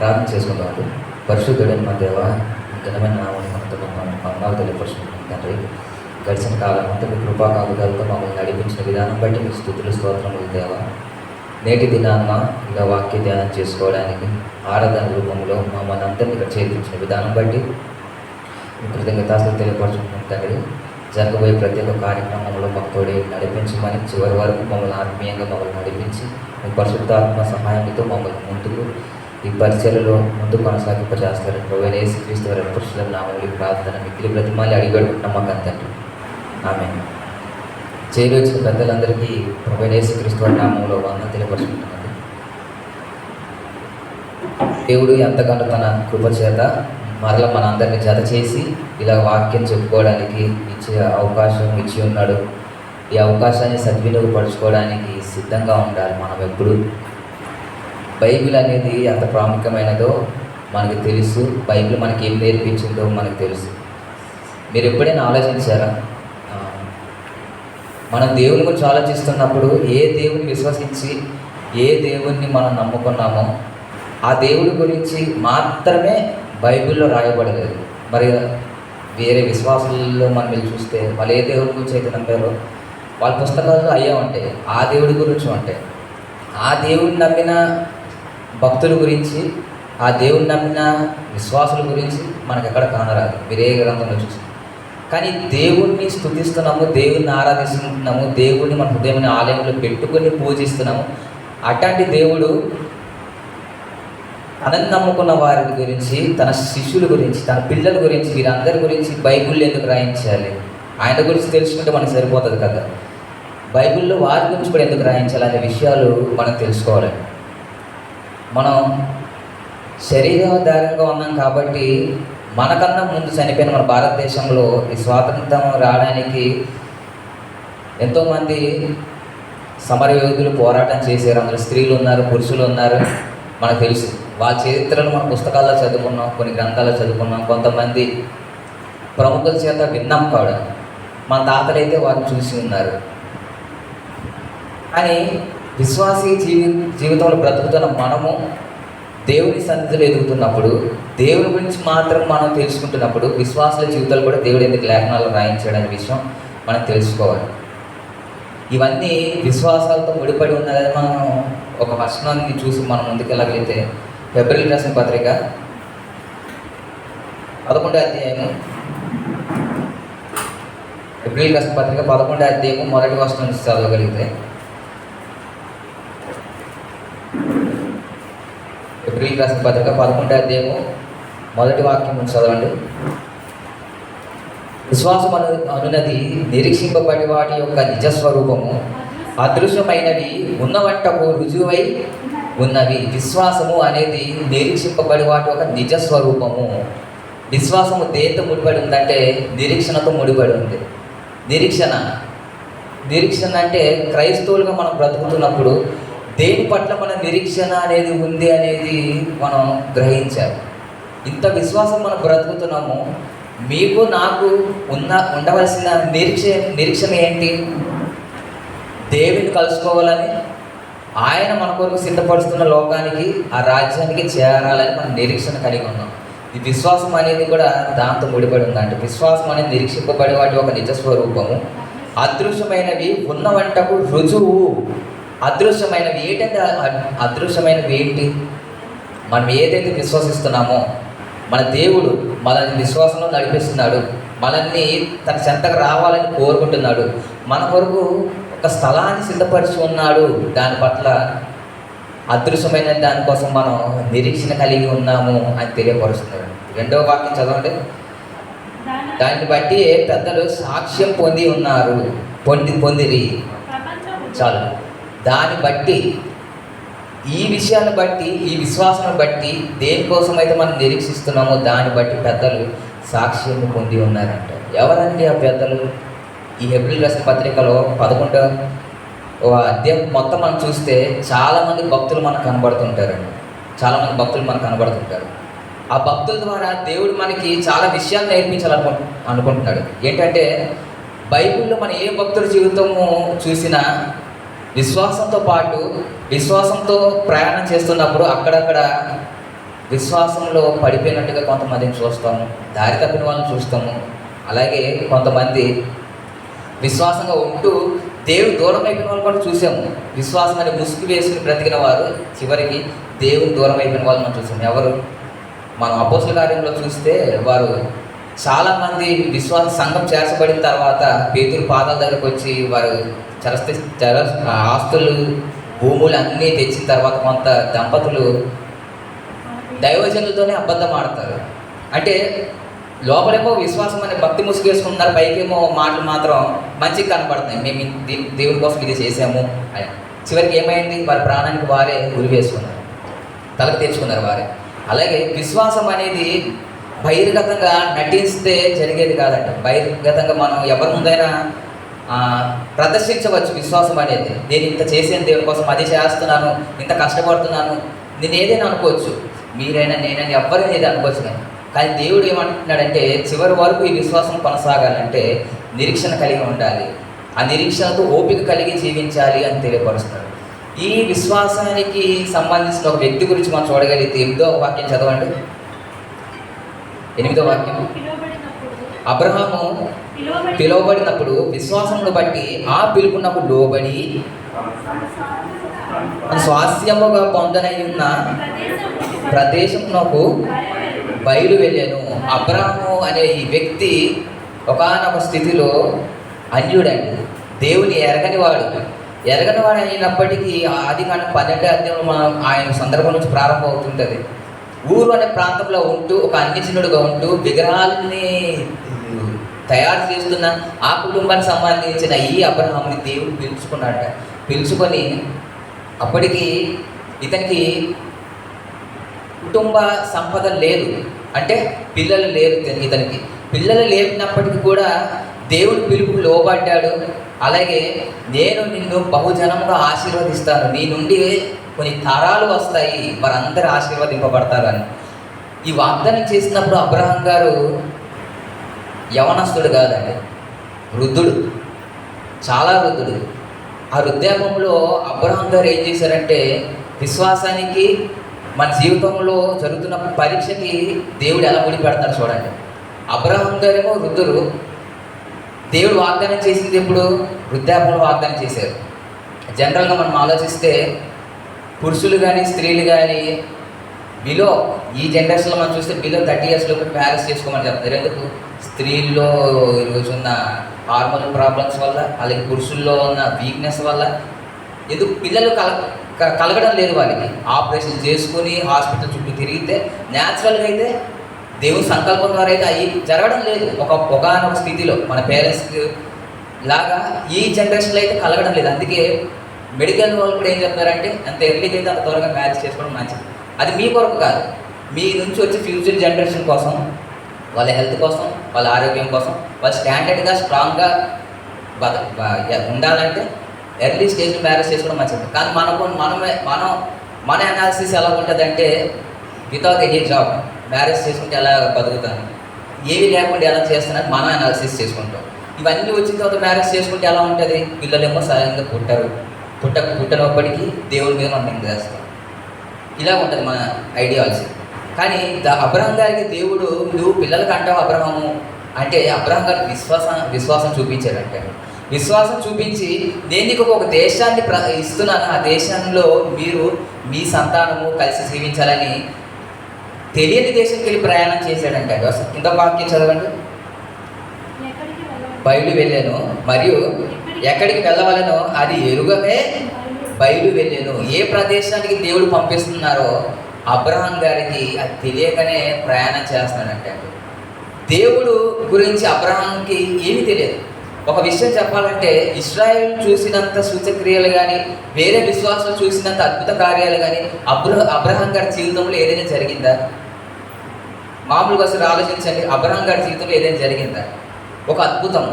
ప్రార్థన చేసుకుందామండి. పరిశుద్ధుడైన మా దేవ, ఘనమైన నామమున మనతో వందనాలు తెలియపరుచుకుంటున్నాం తండ్రి. గడిచిన కాలం అంతా మీ కృపా కాపుదలతో మమ్మల్ని నడిపించిన విధానం బట్టి మీకు స్తుతులు స్తోత్రములు దేవ. నేటి దినాన్న ఇలా వాక్య ధ్యానం చేసుకోవడానికి ఆరాధన రూపంలో మమ్మల్ని అందరినీ ఇక్కడ చేర్పించిన విధానం బట్టి మీ కృతజ్ఞతాస్తులు తెలియపరుచుకుంటున్నాం తండ్రి. జరగబోయే ప్రతి ఒక్క కార్యక్రమంలో భక్తుడే నడిపించమని, చివరి వరకు మమ్మల్ని ఆత్మీయంగా మమ్మల్ని నడిపించి మీ పరిశుద్ధాత్మ సహాయంతో మమ్మల్ని ముందుకు ఈ పరిచయలో ముందుకు కొనసాగింపజేస్తారని ప్రభువైన యేసుక్రీస్తు వారి పురుషుల నామములో ప్రార్థన మిక్కిలి బ్రతిమాలి అడిగడుకుంటున్నాం మాకు అంతండి. ఆమేన్. చేరి వచ్చిన పెద్దలందరికీ ప్రభువైన యేసుక్రీస్తు వారి నామములో వందనాలు తెలియపరుచుకుంటున్నాను. దేవుడు ఎంతగానో తన కృప చేత మరలా మన అందరినీ జత చేసి ఇలా వాక్యం చెప్పుకోవడానికి ఇచ్చే అవకాశం ఇచ్చి ఉన్నాడు. ఈ అవకాశాన్ని సద్వినియోగపరచుకోవడానికి సిద్ధంగా ఉండాలి. మనం ఎప్పుడు బైబిల్ అనేది ఎంత ప్రాముఖ్యమైనదో మనకు తెలుసు. బైబిల్ మనకి ఏం నేర్పించిందో మనకు తెలుసు. మీరు ఎప్పుడైనా ఆలోచించారా? మనం దేవుని గురించి ఆలోచిస్తున్నప్పుడు ఏ దేవుని విశ్వసించి ఏ దేవుణ్ణి మనం నమ్ముకున్నామో ఆ దేవుడి గురించి మాత్రమే బైబిల్లో రాయబడలేదు. మరి వేరే విశ్వాసాలలో మనం వెళ్ళి చూస్తే వాళ్ళు ఏ దేవుడి గురించి అయితే నమ్మారో వాళ్ళ పుస్తకాల్లో అయ్యే ఉంటాయి. ఆ దేవుడి గురించి ఉంటాయి. ఆ దేవుడిని నమ్మిన భక్తుల గురించి, ఆ దేవుడిని నమ్మిన విశ్వాసుల గురించి మనకు ఎక్కడ కానరాదు. మీరు ఏ గ్రంథంలో చూసి. కానీ దేవుణ్ణి స్తుతిస్తున్నాము, దేవుణ్ణి ఆరాధిస్తున్నాము, దేవుడిని మన హృదయమైన ఆలయంలో పెట్టుకొని పూజిస్తున్నాము. అట్లాంటి దేవుడు తనని నమ్ముకున్న వారి గురించి, తన శిష్యుల గురించి, తన పిల్లల గురించి, వీరందరి గురించి బైబిల్లో ఎందుకు రాయించాలి? ఆయన గురించి తెలుసుకుంటే మనకు సరిపోతుంది కదా. బైబిల్లో వారి గురించి కూడా ఎందుకు రాయించాలి అనే విషయాలు మనం తెలుసుకోవాలి. మనం శరీరధారంగా ఉన్నాం కాబట్టి మనకన్నా ముందు చనిపోయిన మన భారతదేశంలో ఈ స్వాతంత్రం రావడానికి ఎంతోమంది సమరయోధులు పోరాటం చేశారు. అందులో స్త్రీలు ఉన్నారు, పురుషులు ఉన్నారు. మనకు తెలుసు. వాళ్ళ చరిత్రను మన పుస్తకాల్లో చదువుకున్నాం, కొన్ని గ్రంథాల్లో చదువుకున్నాం. కొంతమంది ప్రముఖుల చేత విన్నాం కూడా. మన తాతలైతే వారిని చూసి ఉన్నారు. కానీ విశ్వాసీ జీవితంలో బ్రతుకుతున్న మనము దేవుని సన్నిధిలో ఎదుగుతున్నప్పుడు, దేవుని గురించి మాత్రం మనం తెలుసుకుంటున్నప్పుడు విశ్వాసుల జీవితాలు కూడా దేవుడు ఎందుకు లేఖనాలు రాయించాడనే విషయం మనం తెలుసుకోవాలి. ఇవన్నీ విశ్వాసాలతో ముడిపడి ఉన్నదని మనం ఒక వచనాన్ని చూసి మనం ముందుకెళ్ళగలిగితే, ఫిబ్రవరి రాసిన పత్రిక 11వ అధ్యాయము, ఫిబ్రవరి రాసిన పత్రిక 11వ అధ్యాయము మొదటి వచనం నుంచి చదవగలిగితే, ఫిబ్రవరి రాసిన పత్రిక 11వ అధ్యాయము మొదటి వాక్యం నుంచి చదవండి. విశ్వాసం అనున్నది నిరీక్షింపబడి వాటి యొక్క నిజస్వరూపము, అదృశ్యమైనవి ఉన్నవంటకు రుజువై ఉన్నవి. విశ్వాసము అనేది నిరీక్షింపబడి వాటి యొక్క నిజస్వరూపము. విశ్వాసము దేంతో ముడిపడి ఉందంటే నిరీక్షణతో ముడిపడి ఉంది. నిరీక్షణ అంటే క్రైస్తవులుగా మనం బ్రతుకుతున్నప్పుడు దేని పట్ల మన నిరీక్షణ అనేది ఉంది అనేది మనం గ్రహించాలి. ఇంత విశ్వాసం మనం బ్రతుకుతున్నాము. మీకు నాకు ఉండవలసిన నిరీక్షణ ఏంటి? దేవుని కలుసుకోవాలని, ఆయన మన కొరకు సిద్ధపరుస్తున్న లోకానికి, ఆ రాజ్యానికి చేరాలని మనం నిరీక్షణ కలిగి ఉన్నాం. ఈ విశ్వాసం అనేది కూడా దాంతో ముడిపడి ఉందంటే, విశ్వాసం అనేది నిరీక్షింపబడే వాటి ఒక నిజస్వరూపము, అదృశ్యమైనవి ఉన్నవంటకు రుజువు. అదృశ్యమైనవి ఏంటంటే, అదృశ్యమైనవి ఏంటి? మనం ఏదైతే విశ్వసిస్తున్నామో మన దేవుడు మనల్ని విశ్వాసంలో నడిపిస్తున్నాడు, మనల్ని తన చెంతకు రావాలని కోరుకుంటున్నాడు, మన కొరకు ఒక స్థలాన్ని సిద్ధపరిచి ఉన్నాడు. దాని పట్ల అదృశ్యమైన దానికోసం మనం నిరీక్షణ కలిగి ఉన్నాము అని తెలియపరుస్తున్నాడు. 2వ వాక్యం చదవండి. దాన్ని బట్టి పెద్దలు సాక్ష్యం పొందిరి. చాలు. దాన్ని బట్టి, ఈ విషయాన్ని బట్టి, ఈ విశ్వాసాన్ని బట్టి, దేనికోసం అయితే మనం నిరీక్షిస్తున్నామో దాన్ని బట్టి పెద్దలు సాక్ష్యం పొంది ఉన్నారంట. ఎవరండి ఆ పెద్దలు? ఈ ఫిబ్రవరి రాసిన పత్రికలో 11వ అధ్యాయం మొత్తం మనం చూస్తే చాలామంది భక్తులు మనకు కనబడుతుంటారండి. చాలామంది భక్తులు మనకు కనబడుతుంటారు. ఆ భక్తుల ద్వారా దేవుడు మనకి చాలా విషయాలు నేర్పించాలనుకుంటున్నాడు. ఏంటంటే, బైబిల్లో మనం ఏ భక్తుల జీవితము చూసినా విశ్వాసంతో పాటు, విశ్వాసంతో ప్రయాణం చేస్తున్నప్పుడు అక్కడక్కడ విశ్వాసంలో పడిపోయినట్టుగా కొంతమందిని చూస్తాము, దారి తప్పిన వాళ్ళని చూస్తాము. అలాగే కొంతమంది విశ్వాసంగా ఉంటూ దేవుడు దూరం అయిపోయిన వాళ్ళు కూడా చూసాము. విశ్వాసం అని ముసుగు వేసుకుని బ్రతికిన వారు చివరికి దేవుడు దూరం అయిపోయిన వాళ్ళు మనం చూసాము. ఎవరు? మనం అపోస్తల కార్యంలో చూస్తే వారు చాలామంది విశ్వాస సంఘం చేర్చబడిన తర్వాత పేతురు పాదాల దగ్గరకు వచ్చి వారు ఆస్తులు భూములు అన్నీ తెచ్చిన తర్వాత కొంత దంపతులు దైవజనులతోనే అబద్ధం ఆడతారు. అంటే లోపలేమో విశ్వాసం అనే భక్తి ముసుగేసుకుంటున్నారు, పైకేమో మాటలు మాత్రం మంచిగా కనపడుతున్నాయి, మేము దేవుడి కోసం ఇది చేసాము అని. చివరికి ఏమైంది? వారి ప్రాణానికి వారే ఉరి వేసుకున్నారు, తలకు తెచ్చుకున్నారు వారే. అలాగే విశ్వాసం అనేది బహిర్గతంగా నటిస్తే జరిగేది కాదంట. బహిర్గతంగా మనం ఎవరి ముందైనా ప్రదర్శించవచ్చు విశ్వాసం అనేది. నేను ఇంత చేసాను దేవుని కోసం, అది చేస్తున్నాను, ఇంత కష్టపడుతున్నాను, నేను ఏదైనా అనుకోవచ్చు, మీరైనా నేనైనా ఎవరైనా ఏదైనా అనుకోవచ్చు. కానీ దేవుడు ఏమంటున్నాడంటే చివరి వరకు ఈ విశ్వాసం కొనసాగాలంటే నిరీక్షణ కలిగి ఉండాలి, ఆ నిరీక్షణతో ఓపిక కలిగి జీవించాలి అని తెలియపరుస్తున్నాడు. ఈ విశ్వాసానికి సంబంధించిన ఒక వ్యక్తి గురించి మనం చూడగలిగితే 8వ వాక్యం చదవండి. 8వ వాక్యం. అబ్రహాము పిలువబడినప్పుడు విశ్వాసమును బట్టి ఆ పిలుపునకు లోబడి స్వాస్థ్యముగా పొందనై ఉన్న ప్రదేశమునకు బయలు వెళ్ళాను. అబ్రహాము అనే ఈ వ్యక్తి ఒకానొక స్థితిలో అన్యుడండి, దేవుని ఎరగనివాడు అయినప్పటికీ ఆదికాండం 12వ అధ్యాయంలో మనం ఆయన సందర్భం నుంచి ప్రారంభం అవుతుంటుంది. ఊరు అనే ప్రాంతంలో ఉంటూ ఒక అన్యజనుడుగా ఉంటూ విగ్రహాలని తయారు చేస్తున్న ఆ కుటుంబానికి సంబంధించిన ఈ అబ్రహాముని దేవుడు పిలుచుకొని అప్పటికి ఇతనికి కుటుంబ సంపద లేదు, అంటే పిల్లలు లేరు ఇతనికి. పిల్లలు లేనప్పటికీ కూడా దేవుడి పిలుపుకు లోబడ్డాడు. అలాగే నేను నిన్ను బహుజనంగా ఆశీర్వదిస్తాను, నీ నుండి కొన్ని తరాలు వస్తాయి, వారందరూ ఆశీర్వదింపబడతారు అని ఈ వాగ్దానం చేసినప్పుడు అబ్రహాం గారు యవనస్తుడు కాదండి, వృద్ధుడు, చాలా వృద్ధుడు. ఆ వృద్ధాపంలో అబ్రహాం గారు ఏం చేశారంటే విశ్వాసానికి మన జీవితంలో జరుగుతున్న పరీక్షకి దేవుడు ఎలా ముడి పెడతాడు చూడండి. అబ్రహాం గారేమో వృద్ధుడు, దేవుడు వాగ్దానం చేసింది ఎప్పుడు? వృద్ధాపంలో వాగ్దానం చేశారు. జనరల్గా మనం ఆలోచిస్తే పురుషులు కానీ స్త్రీలు కానీ బిలో ఈ జనరేషన్లో మనం చూస్తే బిలో 30 years లోపు మ్యారేజ్ చేసుకోమని చెప్తారు. ఎందుకు? స్త్రీల్లో ఈరోజు ఉన్న హార్మోనల్ ప్రాబ్లమ్స్ వల్ల, అలాగే పురుషుల్లో ఉన్న వీక్నెస్ వల్ల ఎందుకు పిల్లలు కలగడం లేదు. వాళ్ళకి ఆపరేషన్ చేసుకుని హాస్పిటల్ చుట్టూ తిరిగితే న్యాచురల్గా అయితే దేవుని సంకల్పం ద్వారా అయితే అవి జరగడం లేదు. ఒకనొక స్థితిలో మన పేరెంట్స్కి లాగా ఈ జనరేషన్లో అయితే కలగడం లేదు. అందుకే మెడికల్ వాళ్ళు కూడా ఏం చెప్తారంటే అంత ఎర్లీగా అయితే అంత త్వరగా మ్యారేజ్ చేసుకోవడం మంచిది. అది మీ కొరకు కాదు, మీ నుంచి వచ్చే ఫ్యూచర్ జనరేషన్ కోసం, వాళ్ళ హెల్త్ కోసం, వాళ్ళ ఆరోగ్యం కోసం, వాళ్ళు స్టాండర్డ్గా స్ట్రాంగ్గా ఉండాలంటే ఎర్లీ స్టేజ్లో మ్యారేజ్ చేసుకోవడం మంచిది. కానీ మన అనాలిసిస్ ఎలా ఉంటుందంటే వితౌట్ ఎనీ జాబ్ మ్యారేజ్ చేసుకుంటే ఎలా బతుకుతాను, ఏవి లేకుండా ఎలా చేస్తానని మనం అనాలిసిస్ చేసుకుంటాం. ఇవన్నీ వచ్చిన తర్వాత మ్యారేజ్ చేసుకుంటే ఎలా ఉంటుంది? పిల్లలేమో సరైనగా పుట్టనప్పటికీ దేవుడి మీద మనం నిందేస్తాం. ఇలా ఉంటుంది మన ఐడియాలజీ. కానీ అబ్రహాం గారికి దేవుడు నువ్వు పిల్లలకి అంటావు అబ్రహాము అంటే అబ్రహాం గారికి విశ్వాసం చూపించాడంటే, విశ్వాసం చూపించి నేను నీకు ఒక దేశాన్ని ఇస్తున్నాను, ఆ దేశంలో మీరు మీ సంతానము కలిసి జీవించాలని తెలియని దేశానికి వెళ్ళి ప్రయాణం చేశాడంటే. కింద వాక్యం చదవండి. బయలు వెళ్ళాను మరియు ఎక్కడికి వెళ్ళవలనో అది ఎరుగమే బయలు వెళ్ళాను. ఏ ప్రదేశానికి దేవుడు పంపిస్తున్నారో అబ్రహాం గారికి అది తెలియకనే ప్రయాణం చేస్తున్నాడంటే. దేవుడు గురించి అబ్రహాంకి ఏమీ తెలియదు. ఒక విషయం చెప్పాలంటే ఇశ్రాయేల్ చూసినంత సూచక్రియలు కానీ, వేరే విశ్వాసాలు చూసినంత అద్భుత కార్యాలు కానీ అబ్రహాం గారి జీవితంలో ఏదైనా జరిగిందా? మామూలుగా అసలు ఆలోచించండి, అబ్రహాం గారి జీవితంలో ఏదైనా జరిగిందా? ఒక అద్భుతం,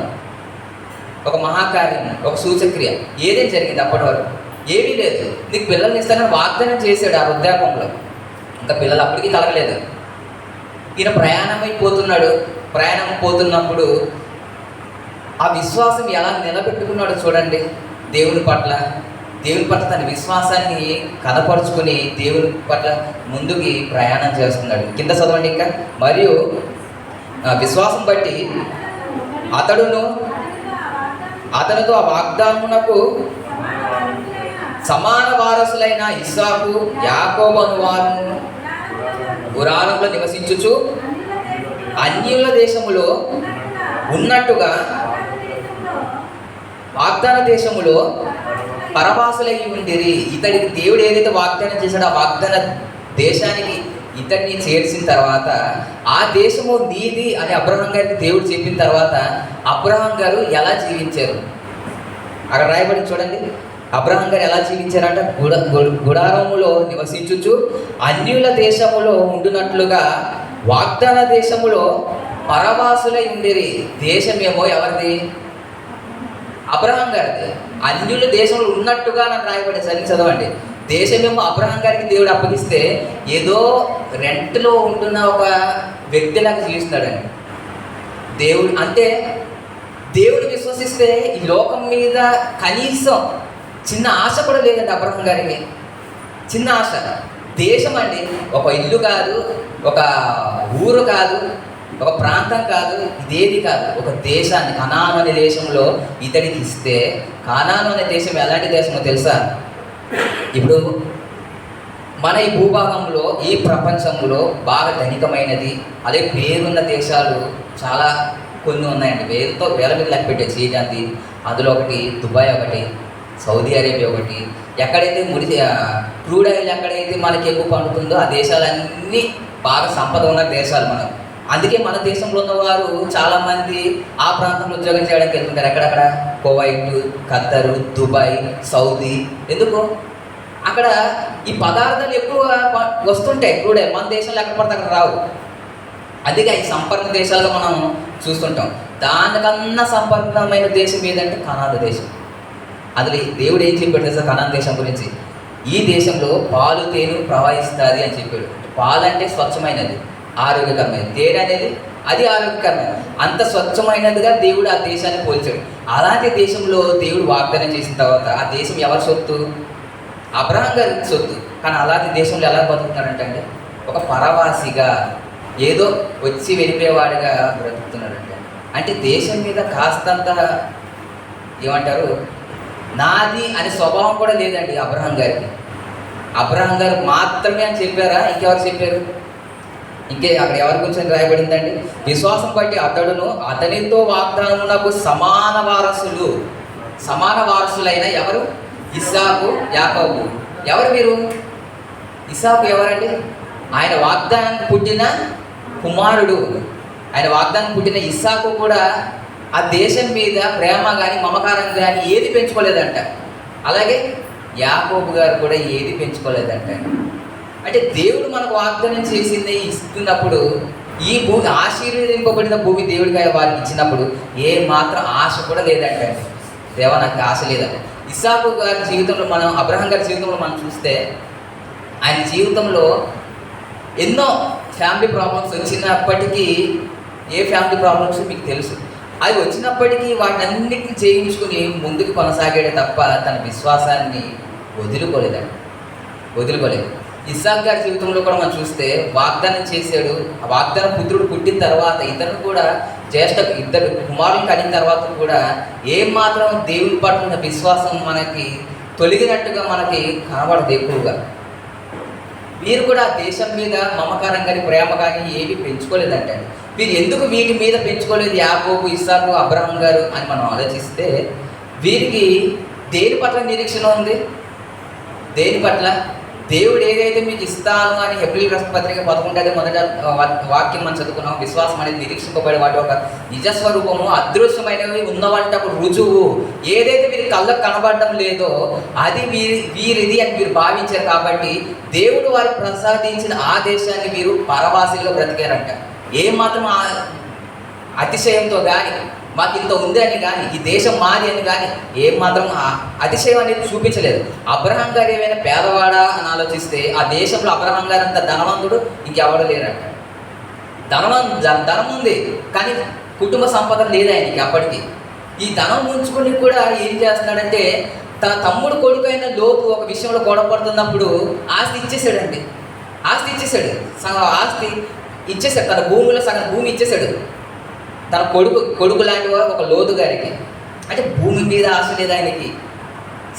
ఒక మహాకార్యం, ఒక సూచక్రియ ఏదైనా జరిగింది? అప్పటి వరకు ఏమీ లేదు. నీకు పిల్లల్ని ఇస్తానని వాగ్దానం చేశాడు ఆ వృద్ధాపంలో, ఇంకా పిల్లలు అప్పటికీ కలగలేదు. ఈయన ప్రయాణం పోతున్నప్పుడు ఆ విశ్వాసం ఎలా నిలబెట్టుకున్నాడు చూడండి దేవుని పట్ల. దేవుని పట్ల తన విశ్వాసాన్ని కనపరుచుకుని దేవుని పట్ల ముందుకి ప్రయాణం చేస్తున్నాడు. కింద చదవండి ఇంకా. మరియు విశ్వాసం బట్టి అతనితో ఆ వాగ్దానమునకు సమాన వారసులైన ఇస్సాకు, యాకోబు అను వారును గుడారంలో నివసించుచు అన్యుల దేశములో ఉన్నట్టుగా వాగ్దాన దేశములో పరవాసులై ఉండిరి. ఇతడికి దేవుడు ఏదైతే వాగ్దానం చేశాడో ఆ వాగ్దాన దేశానికి ఇతడిని చేర్చిన తర్వాత ఆ దేశము నీది అని అబ్రహాం గారికి దేవుడు చెప్పిన తర్వాత అబ్రహాం గారు ఎలా జీవించారు అక్కడ రాయబడి చూడండి. అబ్రహాం గారు ఎలా జీవించారంట? గుడారములో నివసించుచు అన్యుల దేశములో ఉండునట్లుగా వాగ్దాన దేశములో పరవాసులై ఉండిరి. దేశమేమో ఎవరిది? అబ్రహాం గారిది. అన్యుల దేశంలో ఉన్నట్టుగా నన్ను రాయబడి సరి చదవండి. దేశమేమో అబ్రహాం గారికి దేవుడు అప్పగిస్తే ఏదో రెంట్లో ఉంటున్న ఒక వ్యక్తిలాగా జీవిస్తున్నాడండి దేవుడు. అంటే దేవుడు విశ్వసిస్తే ఈ లోకం మీద కనీసం చిన్న ఆశ కూడా లేదండి అబ్రహాం గారికి. చిన్న ఆశ. దేశం అండి, ఒక ఇల్లు కాదు, ఒక ఊరు కాదు, ఒక ప్రాంతం కాదు, ఇదేది కాదు, ఒక దేశాన్ని కనాను అనే దేశంలో ఇతడికి ఇస్తే, కనాను అనే దేశం ఎలాంటి దేశమో తెలుసా? ఇప్పుడు మన ఈ భూభాగంలో, ఈ ప్రపంచంలో బాగా ధనికమైనది, అదే పేరున్న దేశాలు చాలా కొన్ని ఉన్నాయండి. వేల మీద లెక్క పెట్టే చీనాది, అందులో ఒకటి దుబాయ్, ఒకటి సౌదీ అరేబియా, ఒకటి. ఎక్కడైతే క్రూడ్ ఆయిల్ ఎక్కడైతే మనకి ఎక్కువ పండుతుందో ఆ దేశాలన్నీ బాగా సంపద ఉన్న దేశాలు మనం. అందుకే మన దేశంలో ఉన్నవారు చాలామంది ఆ ప్రాంతంలో ఉద్యోగం చేయడానికి వెళ్తుంటారు. ఎక్కడక్కడ కువైట్, ఖత్తరు, దుబాయ్, సౌదీ. ఎందుకు? అక్కడ ఈ పదార్థాలు ఎక్కువ వస్తుంటాయి. క్రూడ్ ఆయిల్ మన దేశంలో ఎక్కడ పడితే అక్కడ రావు. అందుకే ఈ సంపన్న దేశాలుగా మనం చూస్తుంటాం. దానికన్నా సంపన్నమైన దేశం ఏదంటే కనాను దేశం. అది దేవుడు ఏం చెప్పాడు తెలుసా కనాను దేశం గురించి? ఈ దేశంలో పాలు తేనె ప్రవహిస్తుంది అని చెప్పాడు. పాలు అంటే స్వచ్ఛమైనది, ఆరోగ్యకరమైనది. తేనె అనేది అది ఆరోగ్యకరమైనది. అంత స్వచ్ఛమైనదిగా దేవుడు ఆ దేశాన్ని పోల్చాడు. అలాంటి దేశంలో దేవుడు వాగ్దానం చేసిన తర్వాత ఆ దేశం ఎవరి సొత్తు? అబ్రహాం గారి సొత్తు. కానీ అలాంటి దేశంలో ఎలా బతుకుతున్నాడంటే ఒక పరవాసిగా, ఏదో వచ్చి వెళ్ళిపోయేవాడిగా బ్రతుకుతున్నాడంటే. అంటే దేశం మీద కాస్తంత ఏమంటారు నాది అనే స్వభావం కూడా లేదండి అబ్రహాం గారికి. అబ్రహాం గారు మాత్రమే అని చెప్పారా? ఇంకెవరు చెప్పారు? అక్కడ ఎవరి గురించి రాయబడిందండి? విశ్వాసం బట్టి అతనితో వాగ్దానమునకు సమాన వారసులైన ఎవరు? ఇస్సాకు, యాకోబు. ఎవరు వీరు? ఇస్సాకు ఎవరండి? ఆయన వాగ్దానానికి పుట్టిన కుమారుడు. ఆయన వాగ్దానం పుట్టిన ఇస్సాకు కూడా ఆ దేశం మీద ప్రేమ కానీ మమకారం కానీ ఏది పెంచుకోలేదంట. అలాగే యాకోబు గారు కూడా ఏది పెంచుకోలేదంట. అంటే దేవుడు మనకు వాగ్దానం చేసింది ఇస్తున్నప్పుడు, ఈ భూమి ఆశీర్వదింపబడిన భూమి దేవుడికి వారికి ఇచ్చినప్పుడు ఏ మాత్రం ఆశ కూడా లేదంటే, దేవా నాకు ఆశ లేదంట. ఇస్సాకు గారి జీవితంలో మనం, అబ్రహాం గారి జీవితంలో మనం చూస్తే ఆయన జీవితంలో ఎన్నో ఫ్యామిలీ ప్రాబ్లమ్స్ వచ్చినప్పటికీ, ఏ ఫ్యామిలీ ప్రాబ్లమ్స్ మీకు తెలుసు, అవి వచ్చినప్పటికీ వాటినన్నిటిని చేయించుకుని ముందుకు కొనసాగాడే తప్ప తన విశ్వాసాన్ని వదులుకోలేదు. ఇస్సాకు గారి జీవితంలో కూడా మనం చూస్తే వాగ్దానం చేశాడు. ఆ వాగ్దాన పుత్రుడు పుట్టిన తర్వాత ఇతను కూడా ఇద్దరు కుమారులను కడిన తర్వాత కూడా ఏం మాత్రం దేవుని పట్ల ఉన్న విశ్వాసం మనకి తొలగినట్టుగా మనకి కనబడదు ఎక్కువగా. వీరు కూడా దేశం మీద మమకారం కానీ ప్రేమ కానీ ఏవి పెంచుకోలేదంటే, వీరు ఎందుకు వీటి మీద పెంచుకోలేదు యాకోబు, ఇస్సాకు, అబ్రహాం గారు అని మనం ఆలోచిస్తే, వీరికి దేని పట్ల నిరీక్షణ ఉంది? దేని పట్ల? దేవుడు ఏదైతే మీకు ఇస్తాను అని హెబ్రీ పత్రిక 11 మొదట వాక్యం మనం చదువుకున్నాం. విశ్వాసం అనేది నిరీక్షింపబడే వాటి ఒక నిజస్వరూపము, అదృశ్యమైనవి ఉన్నవంటే ఒక రుజువు. ఏదైతే వీరి కళ్ళకు కనబడడం లేదో అది వీరిది అని వీరు భావించారు. కాబట్టి దేవుడు వారికి ప్రసాదించిన ఆ దేశాన్ని వీరు పరవాసిగా బ్రతికారంట. ఏమాత్రం అతిశయంతో కానీ మాకు ఇంత ఉంది అని కానీ, ఈ దేశం మాది అని కానీ ఏమాత్రం అతిశయం అనేది చూపించలేదు. అబ్రహాం గారు ఏమైనా పేదవాడా అని ఆలోచిస్తే ఆ దేశంలో అబ్రహాం గారు అంత ధనవంతుడు ఇంకెవడు లేరంట. ధనం ఉంది కానీ కుటుంబ సంపద లేదు ఆయనకి. అప్పటికి ఈ ధనం ఉంచుకుని కూడా ఏం చేస్తున్నాడంటే తన తమ్ముడు కొడుకైన లోతు ఒక విషయంలో గొడవ పడుతున్నప్పుడు ఆస్తి ఇచ్చేసాడండి. ఆస్తి ఇచ్చేసాడు, సగం ఆస్తి ఇచ్చేసాడు, తన భూమిలో సగం భూమి ఇచ్చేసాడు తన కొడుకు లాంటి ఒక లోతు గారికి. అంటే భూమి మీద ఆశ లేదు ఆయనకి,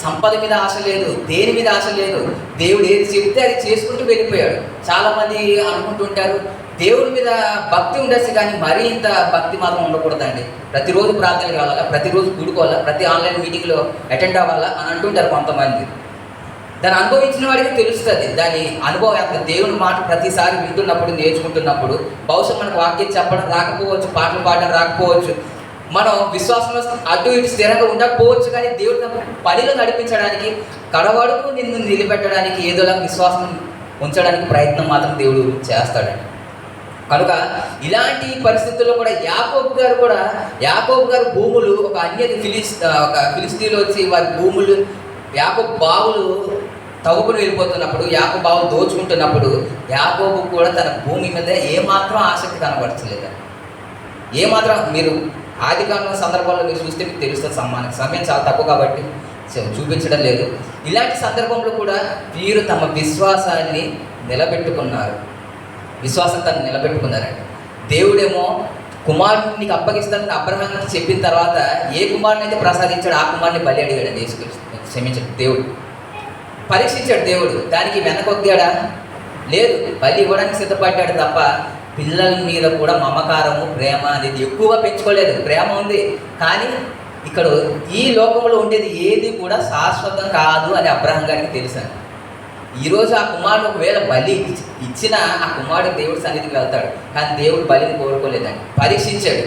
సంపద మీద ఆశ లేదు, దేని మీద ఆశ లేదు. దేవుడు ఏది చెబితే అది చేసుకుంటూ వెళ్ళిపోయాడు. చాలామంది అనుకుంటుంటారు దేవుడి మీద భక్తి ఉండొచ్చు కానీ మరీ ఇంత భక్తి మాత్రం ఉండకూడదండి. ప్రతిరోజు ప్రార్థనలు కావాలా, ప్రతిరోజు కూడుకోవాలా, ప్రతి ఆన్లైన్ మీటింగ్లో అటెండ్ అవ్వాలా అని అంటుంటారు కొంతమంది. దాన్ని అనుభవించిన వాడికి తెలుస్తుంది దాని అనుభవం ఎంత. దేవుని మాట ప్రతిసారి వింటున్నప్పుడు, నేర్చుకుంటున్నప్పుడు బహుశా మనకు వాక్యం చెప్పడం రాకపోవచ్చు, పాటలు పాడడం రాకపోవచ్చు, మనం విశ్వాసంలో అటు ఇటు స్థిరంగా ఉండకపోవచ్చు, కానీ దేవుడి పనిలో నడిపించడానికి, కడవడుకు నిన్ను నిలబెట్టడానికి, ఏదోలా విశ్వాసం ఉంచడానికి ప్రయత్నం మాత్రం దేవుడు చేస్తాడండి. కనుక ఇలాంటి పరిస్థితుల్లో కూడా యాకోబు గారు భూములు ఒక ఫిలిస్తీన్లు వచ్చి వారి భూములు యాకోబు బావులు తవ్వుకుని వెళ్ళిపోతున్నప్పుడు, యాకోబు బావులు దోచుకుంటున్నప్పుడు యాకోబు కూడా తన భూమి మీద ఏమాత్రం ఆసక్తి కనబరచలేదు. ఏమాత్రం మీరు ఆదికాండం సందర్భంలో మీరు చూస్తే మీకు తెలుస్తుంది. సమయం చాలా తక్కువ కాబట్టి చూపించడం లేదు. ఇలాంటి సందర్భంలో కూడా వీరు తమ విశ్వాసాన్ని నిలబెట్టుకున్నారు. విశ్వాసంతో నిలబెట్టుకున్నారండి. దేవుడేమో కుమారుడిని నీకు అప్పగిస్తానని అబ్రహాంకి చెప్పిన తర్వాత ఏ కుమారుని అయితే ప్రసాదించాడు ఆ కుమారుని బలి అడిగాడు. క్షమించాడు దేవుడు, పరీక్షించాడు దేవుడు. దానికి వెనకొగ్గాడా? లేదు. బలి ఇవ్వడానికి సిద్ధపడ్డాడు తప్ప పిల్లల మీద కూడా మమకారము, ప్రేమ అనేది ఎక్కువగా పెంచుకోలేదు. ప్రేమ ఉంది కానీ ఇక్కడ ఈ లోకంలో ఉండేది ఏది కూడా శాశ్వతం కాదు అని అబ్రహాం గారికి తెలుసాను. ఈరోజు ఆ కుమారుడు ఒకవేళ బలి ఇచ్చినా ఆ కుమారుడు దేవుడి సన్నిధికి వెళ్తాడు, కానీ దేవుడు బలిని కోరుకోలేదండి. పరీక్షించాడు.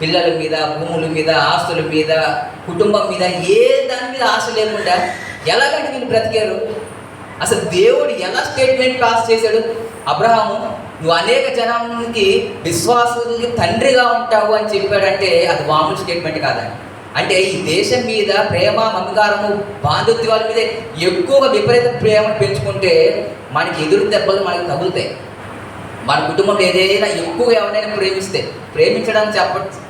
పిల్లల మీద, భూముల మీద, ఆస్తుల మీద, కుటుంబం మీద, ఏ దాని మీద ఆశ లేకుండా ఎలాగంటే వీళ్ళు బ్రతికారు. అసలు దేవుడు ఎలా స్టేట్మెంట్ పాస్ చేశాడు? అబ్రహాము నువ్వు అనేక జనానికి విశ్వాసులకి తండ్రిగా ఉంటావు అని చెప్పాడంటే అది మామూలు స్టేట్మెంట్ కాదండి. అంటే ఈ దేశం మీద ప్రేమ, మమకారము, బాంధుత్వాల మీద ఎక్కువగా విపరీత ప్రేమను పెంచుకుంటే మనకి ఎదురు దెబ్బలు మనకి తగులుతాయి. మన కుటుంబంలో ఏదైనా ఎక్కువగా ఎవరైనా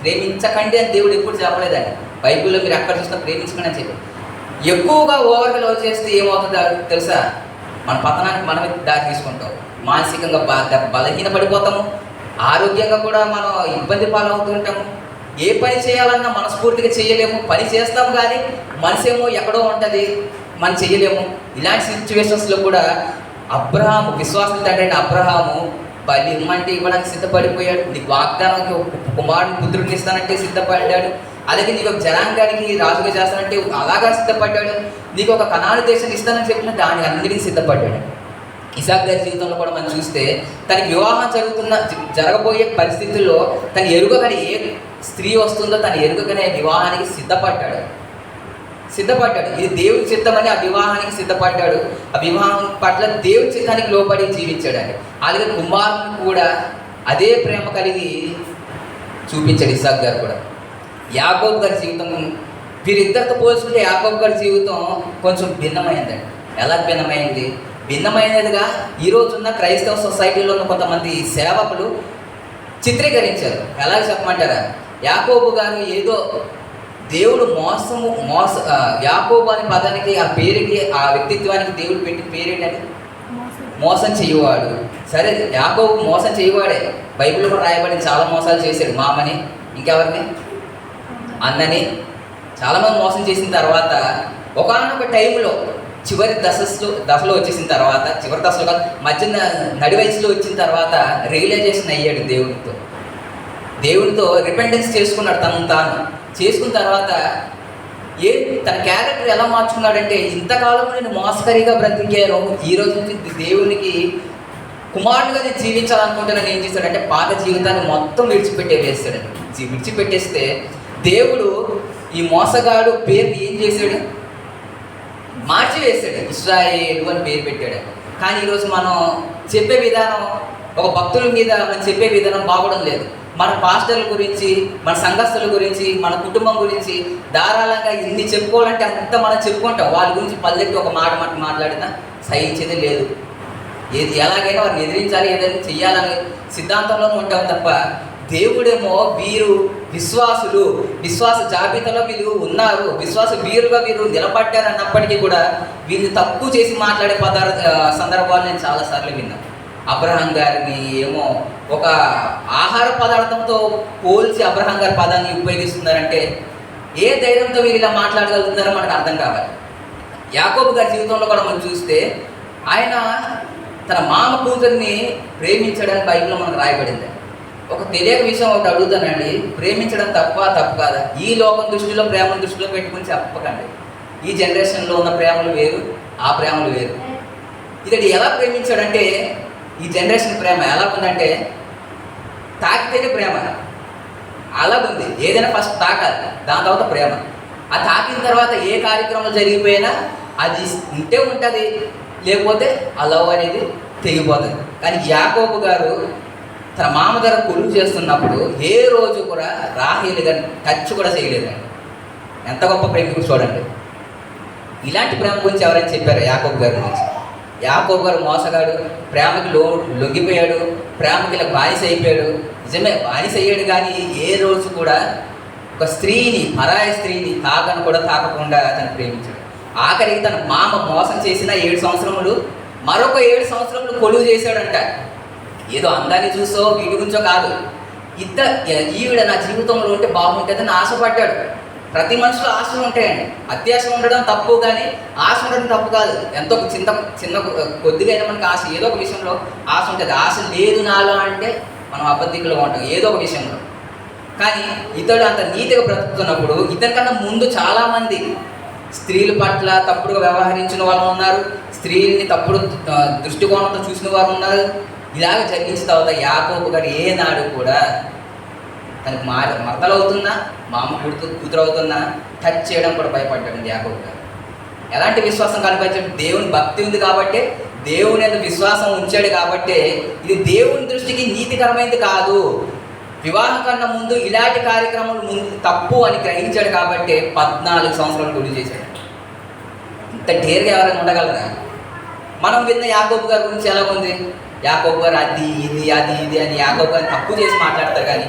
ప్రేమించకండి అని దేవుడు ఎప్పుడు చెప్పలేదండి. బైబిల్లో మీరు ఎక్కడ చూసినా ప్రేమించకండి అని చెప్పి. ఎక్కువగా ఓవర్గా లవ్ చేస్తే ఏమవుతుందో తెలుసా? మన పతనానికి మనమే దారి తీసుకుంటాం. మానసికంగా బలహీన పడిపోతాము, ఆరోగ్యంగా కూడా మనం ఇబ్బంది పాలవుతుంటాము. ఏ పని చేయాలన్నా మనస్ఫూర్తిగా చేయలేము. పని చేస్తాం కానీ మనసేమో ఎక్కడో ఉంటుంది, మనం చేయలేము. ఇలాంటి సిచ్యువేషన్స్లో కూడా అబ్రహాము, విశ్వాసం తండ్రి అయిన అబ్రహాము బలి ఇమ్మంటే ఇవ్వడానికి సిద్ధపడిపోయాడు. నీకు వాగ్దానానికి కుమారుని పుత్రుడిని ఇస్తానంటే సిద్ధపడ్డాడు. అలాగే నీకు ఒక జనాంగానికి రాజుగా చేస్తానంటే అలాగా సిద్ధపడ్డాడు. నీకు ఒక కనాను దేశాన్ని ఇస్తానని చెప్పిన దాని అన్నిటికీ సిద్ధపడ్డాడు. ఇసాక్ గారి జీవితంలో కూడా మనం చూస్తే తనకి వివాహం జరగబోయే పరిస్థితుల్లో తను ఎరుగగానే ఏ స్త్రీ వస్తుందో తను ఎరుగగానే వివాహానికి సిద్ధపడ్డాడు. ఇది దేవుడి చిత్తమని ఆ వివాహానికి సిద్ధపడ్డాడు. ఆ వివాహం పట్ల దేవుడి చిత్తానికి లోబడి జీవించాడండి. అలాగే కుమారుని కూడా అదే ప్రేమ కలిగి చూపించాడు ఇసాక్ గారు కూడా. యాకోబు గారి జీవితం వీరిద్దరితో పోల్చుకుంటే యాకోబు గారి జీవితం కొంచెం భిన్నమైందండి. ఎలా భిన్నమైంది? భిన్నమైనదిగా ఈరోజున్న క్రైస్తవ సొసైటీలో ఉన్న కొంతమంది సేవకులు చిత్రీకరించారు. ఎలా చెప్పమంటారా? యాకోబు గారు ఏదో దేవుడు యాకోబు అనే పదానికి, ఆ పేరుకి, ఆ వ్యక్తిత్వానికి దేవుడు పెట్టిన పేరేంటంటే మోసం చేయవాడు. సరే, యాకోబు మోసం చేయవాడే. బైబిల్లో కూడా రాయబడి చాలా మోసాలు చేశాడు. మామని, ఇంకెవరిని, అన్నని చాలామంది మోసం చేసిన తర్వాత ఒకానొక టైంలో చివరి దశలో వచ్చేసిన తర్వాత, చివరి దశలో కాదు, నడి వయసులో వచ్చిన తర్వాత రియలైజేషన్ అయ్యాడు దేవునితో రిపెండెన్స్ చేసుకున్నాడు. తాను చేసుకున్న తర్వాత తన క్యారెక్టర్ ఎలా మార్చుకున్నాడంటే, ఇంతకాలం నేను మోసకరిగా బ్రతికాను, ఈ రోజు నుంచి దేవునికి కుమారుడుగా నేను జీవించాలనుకుంటున్నాను. ఏం చేశాడంటే పాత జీవితాన్ని మొత్తం విడిచిపెట్టేస్తే దేవుడు ఈ మోసగాడు పేరుని ఏం చేశాడు? మార్చివేశాడు. ఇశ్రాయేలు అని పేరు పెట్టాడు. కానీ ఈరోజు మనం చెప్పే విధానం, ఒక భక్తుల మీద మనం చెప్పే విధానం బాగోడం లేదు. మన పాస్టర్ల గురించి, మన సంఘస్థుల గురించి, మన కుటుంబం గురించి ధారాళంగా ఇన్ని చెప్పుకోవాలంటే అంత మనం చెప్పుకుంటాం. వాళ్ళ గురించి పల్లెకి ఒక మాట మాట్లాడినా సహించేది లేదు. ఎలాగైనా వారిని ఎదిరించాలి, ఏదైనా చెయ్యాలని సిద్ధాంతంలోనూ ఉంటాం తప్ప దేవుడేమో వీరు విశ్వాసులు, విశ్వాస జాబితాలో వీళ్ళు ఉన్నారు, విశ్వాస వీరుగా వీరు నిలబడ్డారు అన్నప్పటికీ కూడా వీళ్ళు తక్కువ చేసి మాట్లాడే సందర్భాలు నేను చాలాసార్లు విన్నాను. అబ్రహాం గారిని ఏమో ఒక ఆహార పదార్థంతో పోల్చి అబ్రహాం గారి పదాన్ని ఉపయోగిస్తున్నారంటే ఏ ధైర్యంతో వీరు ఇలా మాట్లాడగలుగుతున్నారో మనకు అర్థం కావాలి. యాకోబు గారి జీవితంలో కూడా మనం చూస్తే ఆయన తన మామ కూతుర్ని ప్రేమించడానికి బైబిల్లో మనకు రాయబడింది. ఒక తెలియక విషయం ఒకటి అడుగుతానండి, ప్రేమించడం తప్పు కాదా? ఈ లోకం దృష్టిలో ప్రేమను దృష్టిలో పెట్టుకుని చెప్పకండి. ఈ జనరేషన్లో ఉన్న ప్రేమలు వేరు, ఆ ప్రేమలు వేరు. ఇతడు ఎలా ప్రేమించాడంటే, ఈ జనరేషన్ ప్రేమ ఎలా ఉందంటే తాకితేనే ప్రేమ అలాగుంది. ఏదైనా ఫస్ట్ తాకాలి, దాని తర్వాత ప్రేమ. ఆ తాకిన తర్వాత ఏ కార్యక్రమం జరిగిపోయినా అది ఉంటే ఉంటుంది, లేకపోతే ఆ లవ్ అనేది తెగిపోతుంది. కానీ యాకోబు గారు తన మామ గారు కొలువు చేస్తున్నప్పుడు ఏ రోజు కూడా రాహేలు గారిని టచ్ కూడా చేయలేదండి. ఎంత గొప్ప ప్రేమికుడు చూడండి. ఇలాంటి ప్రేమ గురించి ఎవరైనా చెప్పారు యాకోబు గారి గురించి? యాకోబు గారు మోసగాడు, ప్రేమకి లొంగిపోయాడు, ప్రేమకి ఇలా బానిస అయిపోయాడు. నిజమే, బానిస అయ్యాడు, కానీ ఏ రోజు కూడా ఒక స్త్రీని, పరాయి స్త్రీని తాకను కూడా తాకకుండా తను ప్రేమించాడు. ఆఖరికి తన మామ మోసం చేసిన 7 సంవత్సరములు మరొక 7 సంవత్సరములు కొలువు చేశాడంట. ఏదో అందాన్ని చూసో వీడి గురించో కాదు, ఈవిడ నా జీవితంలో ఉంటే బాగుంటుందని ఆశపడ్డాడు. ప్రతి మనిషిలో ఆశలు ఉంటాయండి. అత్యాశ ఉండడం తప్పు, కానీ ఆశ ఉండడం తప్పు కాదు. ఎంతో చిన్న కొద్దిగా అయినా మనకి ఆశ, ఏదో ఒక విషయంలో ఆశ ఉంటుంది. ఆశ లేదు నాలో అంటే మనం అబద్ధికులుగా ఉంటాం ఏదో ఒక విషయంలో. కానీ ఇతడు అంత నీతిగా బ్రతుకుతున్నప్పుడు ఇతనికన్నా ముందు చాలామంది స్త్రీల పట్ల తప్పుడుగా వ్యవహరించిన వాళ్ళు ఉన్నారు, స్త్రీలని తప్పుడు దృష్టికోణంతో చూసిన వారు ఉన్నారు. ఇలాగ జరిగించిన తర్వాత యాకోబు గారు ఏనాడు కూడా తనకు మర్దలు అవుతున్నా, మామ కూతురు అవుతున్నా టచ్ చేయడం కూడా భయపడ్డాడు యాకోబు గారు. ఎలాంటి విశ్వాసం కనిపించాడు? దేవుని భక్తి ఉంది కాబట్టి, దేవుని యొక్క విశ్వాసం ఉంచాడు కాబట్టి ఇది దేవుని దృష్టికి నీతికరమైనది కాదు. వివాహం కన్నా ముందు ఇలాంటి కార్యక్రమాలు ముందు తప్పు అని గ్రహించాడు కాబట్టి 14 సంవత్సరాలు గురి చేశాడు. ఇంత డేర్గా ఎవరైనా ఉండగలరా? మనం విన్న యాకోబు గారి గురించి ఎలా ఉంది? యాకోబు గారు అది ఇది అని యాకోబు గారిని తప్పు చేసి మాట్లాడతారు. కానీ